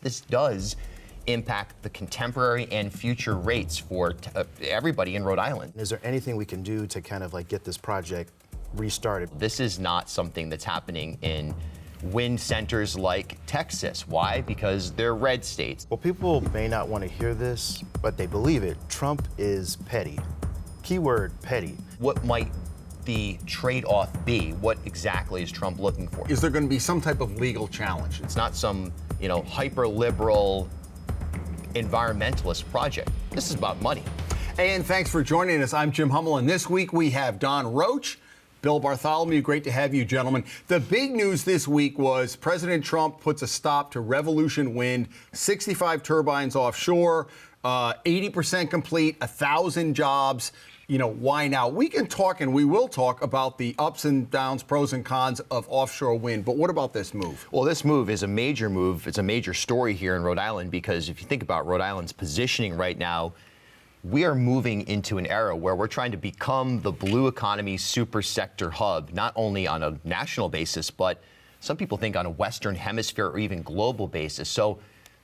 this does impact the contemporary and future rates for everybody in Rhode Island. Is there anything we can do to kind of like get this project restarted? This is not something that's happening in wind centers like Texas. Why? Because they're red states. Well, people may not want to hear this, but they believe it. Trump is petty. Keyword, petty. What might the trade-off be? What exactly is Trump looking for? Is there going to be some type of legal challenge? It's not some, hyper-liberal environmentalist project. This is about money. And thanks for joining us. I'm Jim Hummel, and this week we have Don Roach, Bill Bartholomew. Great to have you, gentlemen. The big news this week was President Trump puts a stop to Revolution Wind, 65 turbines offshore, 80% complete, 1,000 jobs. Why now? We can talk, and we will talk about the ups and downs, pros and cons of offshore wind. But what about this move? Well, this move is a major move. It's a major story here in Rhode Island because if you think about Rhode Island's positioning right now, we are moving into an era where we're trying to become the blue economy super sector hub, not only on a national basis, but some people think on a Western hemisphere or even global basis. So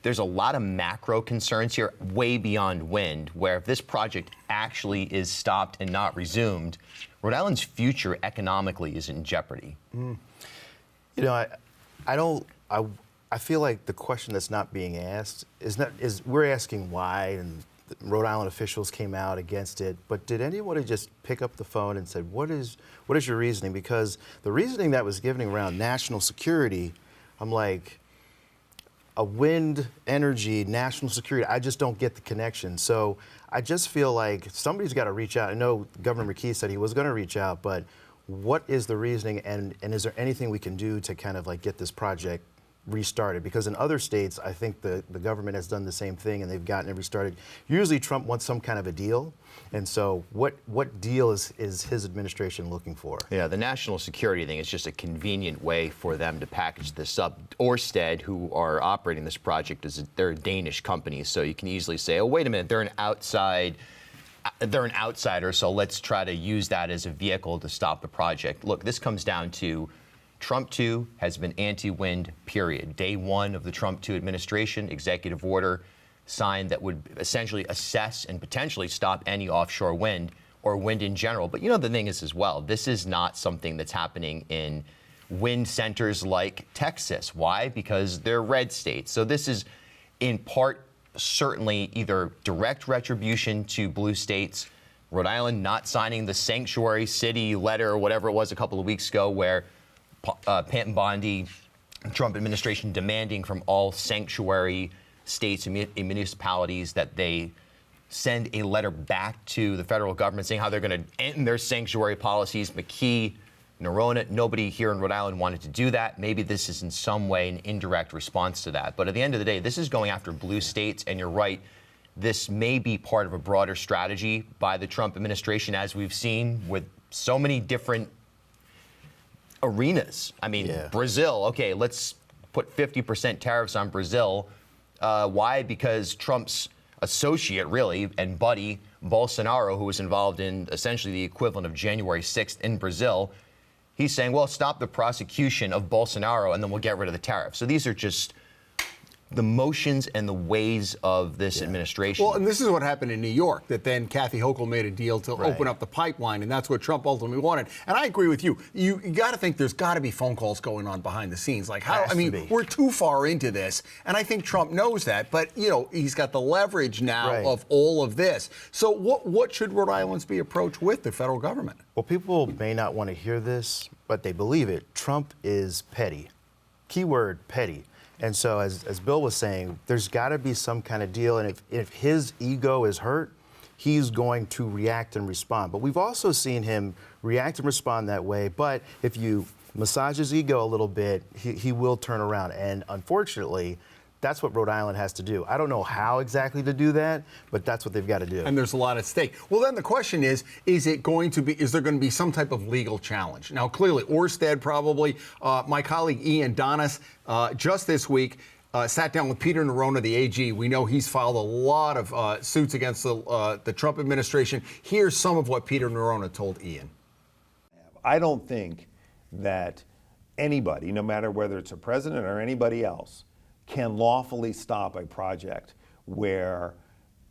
there's a lot of macro concerns here way beyond wind, where if this project actually is stopped and not resumed, Rhode Island's future economically is in jeopardy. I feel like the question that's not being asked is we're asking why, and Rhode Island officials came out against it, but did anybody just pick up the phone and said, what is your reasoning? Because the reasoning that was given around national security, I'm like, a wind energy, national security, I just don't get the connection. So I just feel like somebody's got to reach out. I know Governor McKee said he was going to reach out, but what is the reasoning, and is there anything we can do to kind of like get this project restarted? Because in other states, I think the government has done the same thing and they've gotten it restarted. Usually Trump wants some kind of a deal. And so what deal is his administration looking for? Yeah, the national security thing is just a convenient way for them to package this up. Ørsted, who are operating this project, they're a Danish company. So you can easily say, oh, wait a minute, they're an outsider, so let's try to use that as a vehicle to stop the project. Look, this comes down to Trump 2 has been anti-wind, period. Day one of the Trump 2 administration, executive order signed that would essentially assess and potentially stop any offshore wind or wind in general. But the thing is as well, this is not something that's happening in wind centers like Texas. Why? Because they're red states. So this is in part certainly either direct retribution to blue states, Rhode Island not signing the sanctuary city letter or whatever it was a couple of weeks ago, where Pant Bondi, Trump administration demanding from all sanctuary states and municipalities that they send a letter back to the federal government saying how they're going to end their sanctuary policies. McKee, Nerona, nobody here in Rhode Island wanted to do that. Maybe this is in some way an indirect response to that. But at the end of the day, this is going after blue states, and you're right. This may be part of a broader strategy by the Trump administration, as we've seen with so many different arenas. I mean, Brazil, okay, let's put 50% tariffs on Brazil. Why? Because Trump's associate, really, and buddy, Bolsonaro, who was involved in essentially the equivalent of January 6th in Brazil, he's saying, well, stop the prosecution of Bolsonaro and then we'll get rid of the tariffs. So these are just the motions and the ways of this administration. Well, and this is what happened in New York, that then Kathy Hochul made a deal to open up the pipeline, and that's what Trump ultimately wanted. And I agree with you. You got to think there's got to be phone calls going on behind the scenes. Like, how? I mean, we're too far into this, and I think Trump knows that. But he's got the leverage now of all of this. So what should Rhode Island's approach with the federal government? Well, people may not want to hear this, but they believe it. Trump is petty. Keyword, petty. And so, as Bill was saying, there's got to be some kind of deal. And if his ego is hurt, he's going to react and respond. But we've also seen him react and respond that way. But if you massage his ego a little bit, he will turn around. And unfortunately, that's what Rhode Island has to do. I don't know how exactly to do that, but that's what they've got to do. And there's a lot at stake. Well, then the question is there going to be some type of legal challenge? Now, clearly, Ørsted probably. My colleague Ian Donis, just this week, sat down with Peter Nerona, the AG. We know he's filed a lot of suits against the Trump administration. Here's some of what Peter Nerona told Ian. I don't think that anybody, no matter whether it's a president or anybody else, can lawfully stop a project where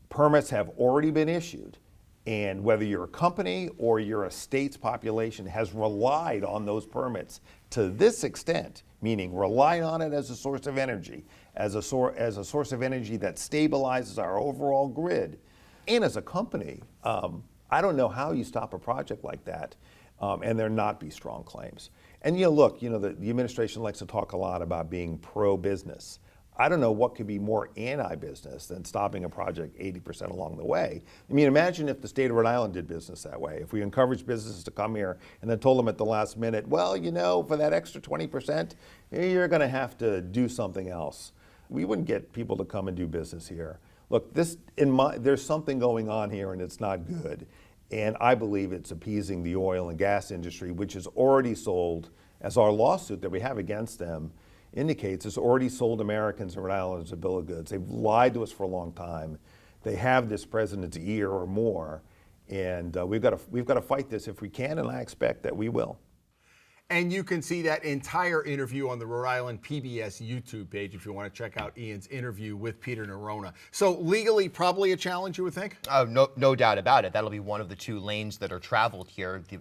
permits have already been issued, and whether you're a company or you're a state's population has relied on those permits to this extent, meaning rely on it as a source of energy, as a source of energy that stabilizes our overall grid, and as a company, I don't know how you stop a project like that and there not be strong claims. And look, the administration likes to talk a lot about being pro-business. I don't know what could be more anti-business than stopping a project 80% along the way. I mean, imagine if the state of Rhode Island did business that way. If we encouraged businesses to come here and then told them at the last minute, well, for that extra 20%, you're going to have to do something else. We wouldn't get people to come and do business here. Look, there's something going on here and it's not good. And I believe it's appeasing the oil and gas industry, which is already sold, as our lawsuit that we have against them indicates, has already sold Americans in Rhode Island as a bill of goods. They've lied to us for a long time. They have this president's ear or more, and we've got to fight this if we can, and I expect that we will. And you can see that entire interview on the Rhode Island PBS YouTube page if you want to check out Ian's interview with Peter Nerona. So legally, probably a challenge, you would think? No doubt about it. That'll be one of the two lanes that are traveled here. The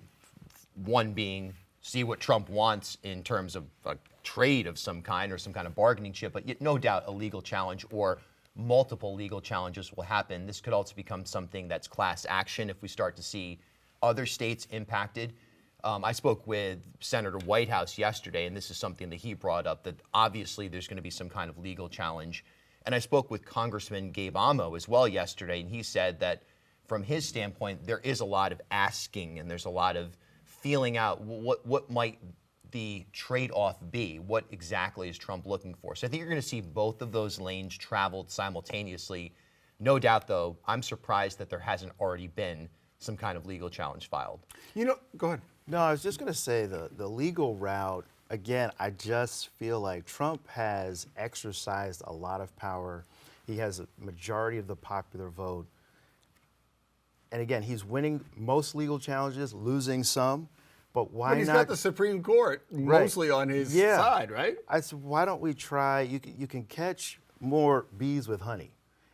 one being see what Trump wants in terms of a trade of some kind or some kind of bargaining chip, but no doubt a legal challenge or multiple legal challenges will happen. This could also become something that's class action if we start to see other states impacted. I spoke with Senator Whitehouse yesterday, and this is something that he brought up, that obviously there's going to be some kind of legal challenge. And I spoke with Congressman Gabe Amo as well yesterday, and he said that from his standpoint, there is a lot of asking and there's a lot of feeling out what might the trade-off be? What exactly is Trump looking for? So I think you're going to see both of those lanes traveled simultaneously. No doubt, though, I'm surprised that there hasn't already been some kind of legal challenge filed. Go ahead. No, I was just going to say the legal route, again, I just feel like Trump has exercised a lot of power. He has a majority of the popular vote. And again, he's winning most legal challenges, losing some. But why not? But he's got the Supreme Court mostly on his side, right? I said, why don't we try? You can catch more bees with honey.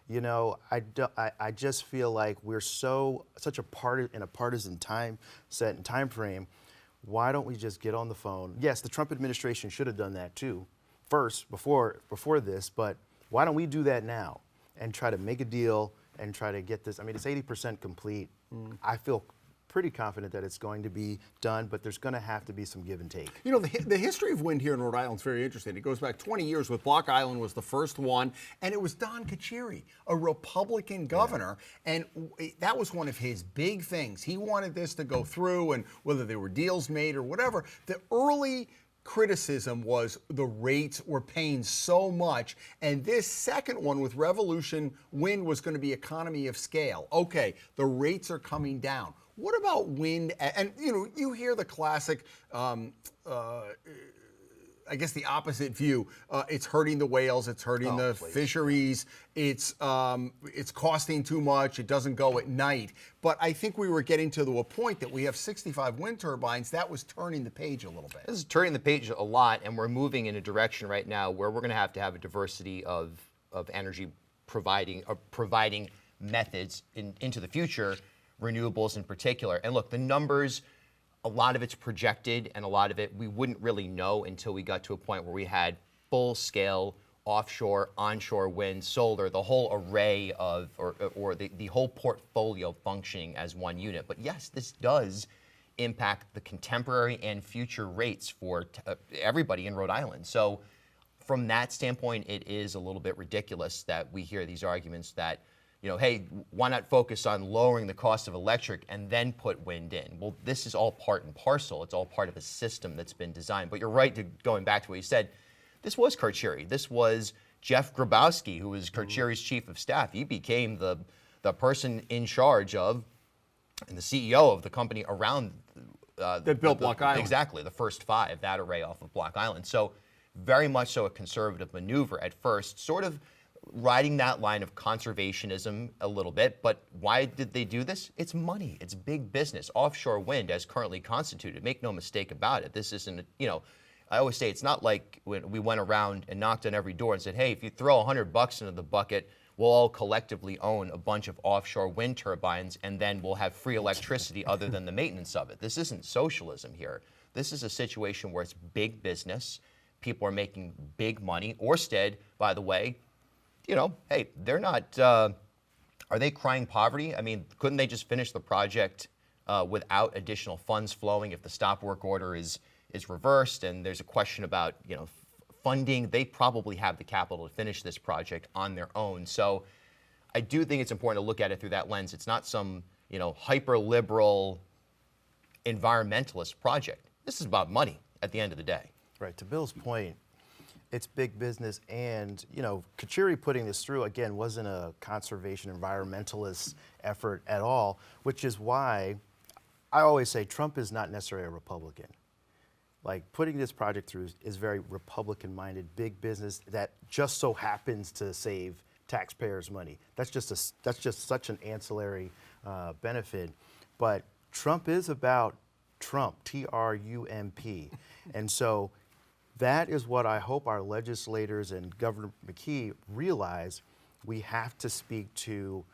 I just feel like we're such in a partisan time frame. Why don't we just get on the phone? Yes, the Trump administration should have done that too, first before this. But why don't we do that now and try to make a deal and try to get this? I mean, it's 80% complete. I feel pretty confident that it's going to be done, but there's going to have to be some give and take. The history of wind here in Rhode Island is very interesting. It goes back 20 years with Block Island was the first one, and it was Don Cacciari, a Republican governor, and that was one of his big things. He wanted this to go through, and whether there were deals made or whatever, the early criticism was the rates were paying so much, and this second one with Revolution Wind was going to be economy of scale. Okay, the rates are coming down. What about wind? And you hear the classic, I guess the opposite view. It's hurting the whales. It's hurting the fisheries. It's costing too much. It doesn't go at night. But I think we were getting to a point that we have 65 wind turbines. That was turning the page a little bit. This is turning the page a lot, and we're moving in a direction right now where we're going to have a diversity of energy providing methods into the future. Renewables in particular. And look, the numbers, a lot of it's projected and a lot of it we wouldn't really know until we got to a point where we had full-scale offshore, onshore wind, solar, the whole array of, or the whole portfolio functioning as one unit. But yes, this does impact the contemporary and future rates for everybody in Rhode Island. So from that standpoint, it is a little bit ridiculous that we hear these arguments that hey, why not focus on lowering the cost of electric and then put wind in? Well, this is all part and parcel. It's all part of a system that's been designed. But you're right, going back to what you said, this was Cacciari. This was Jeff Grabowski, who was Cacciari's chief of staff. He became the person in charge of and the CEO of the company around that built Block Island. Exactly, the first five, that array off of Block Island. So very much so a conservative maneuver at first, sort of riding that line of conservationism a little bit. But why did they do this? It's money. It's big business. Offshore wind as currently constituted. Make no mistake about it. This isn't, I always say it's not like when we went around and knocked on every door and said, hey, if you throw $100 into the bucket, we'll all collectively own a bunch of offshore wind turbines, and then we'll have free electricity other than the maintenance of it. This isn't socialism here. This is a situation where it's big business. People are making big money. Ørsted, by the way, hey, they're not, are they crying poverty? I mean, couldn't they just finish the project without additional funds flowing if the stop work order is reversed and there's a question about, funding? They probably have the capital to finish this project on their own. So I do think it's important to look at it through that lens. It's not some, hyper-liberal environmentalist project. This is about money at the end of the day. Right. To Bill's point, it's big business, and Kachiri putting this through again wasn't a conservation environmentalist effort at all, which is why I always say Trump is not necessarily a Republican. Like, putting this project through is very Republican-minded, big business that just so happens to save taxpayers' money. That's just such an ancillary benefit. But Trump is about Trump, Trump, and so that is what I hope our legislators and Governor McKee realize. We have to speak to,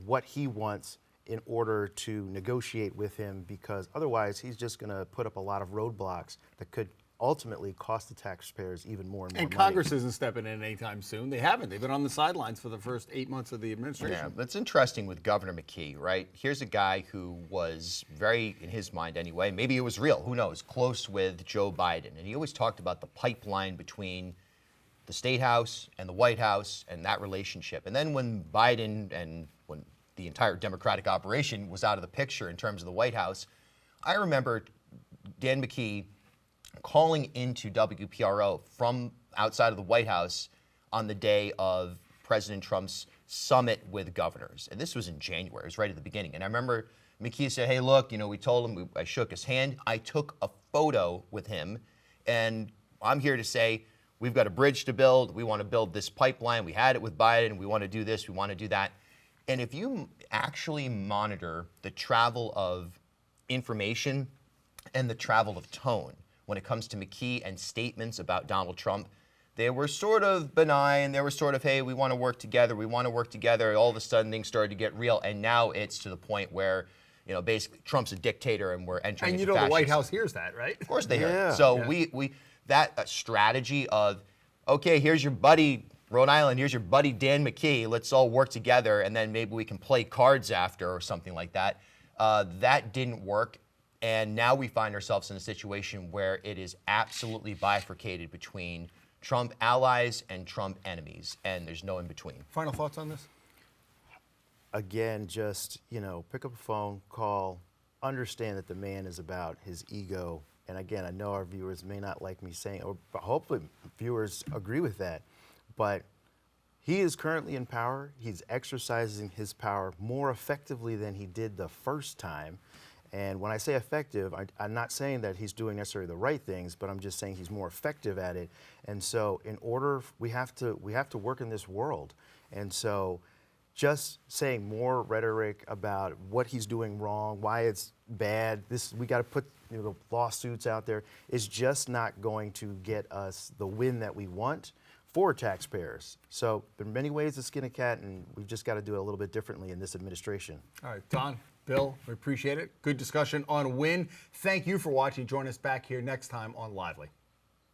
what he wants in order to negotiate with him, because otherwise he's just going to put up a lot of roadblocks that could ultimately cost the taxpayers even more and more And money. Congress isn't stepping in anytime soon. They haven't. They've been on the sidelines for the first 8 months of the administration. Yeah, that's interesting with Governor McKee, right? Here's a guy who was very, in his mind anyway, maybe it was real, who knows, close with Joe Biden. And he always talked about the pipeline between the State House and the White House and that relationship. And then when Biden and when the entire Democratic operation was out of the picture in terms of the White House, I remember Dan McKee calling into WPRO from outside of the White House on the day of President Trump's summit with governors. And this was in January, it was right at the beginning. And I remember McKee said, hey, look, we told him, I shook his hand. I took a photo with him, and I'm here to say, we've got a bridge to build. We want to build this pipeline. We had it with Biden. We want to do this. We want to do that. And if you actually monitor the travel of information and the travel of tone when it comes to McKee and statements about Donald Trump, they were sort of benign. They were sort of, hey, we want to work together. We want to work together. All of a sudden, things started to get real. And now it's to the point where, basically Trump's a dictator and we're entering into And fascism. the White House hears that, right? Of course they hear Yeah. it. So Yeah. we that strategy of, okay, here's your buddy, Rhode Island, here's your buddy Dan McKee, let's all work together and then maybe we can play cards after or something like that. That didn't work. And now we find ourselves in a situation where it is absolutely bifurcated between Trump allies and Trump enemies, and there's no in between. Final thoughts on this? Again, just, pick up a phone, call, understand that the man is about his ego. And again, I know our viewers may not like me saying, or hopefully viewers agree with that, but he is currently in power. He's exercising his power more effectively than he did the first time. And when I say effective, I'm not saying that he's doing necessarily the right things, but I'm just saying he's more effective at it. And so we have to work in this world. And so just saying more rhetoric about what he's doing wrong, why it's bad, we got to put lawsuits out there, is just not going to get us the win that we want for taxpayers. So there are many ways to skin a cat, and we've just got to do it a little bit differently in this administration. All right, Don, Bill, we appreciate it. Good discussion on wind. Thank you for watching. Join us back here next time on Lively.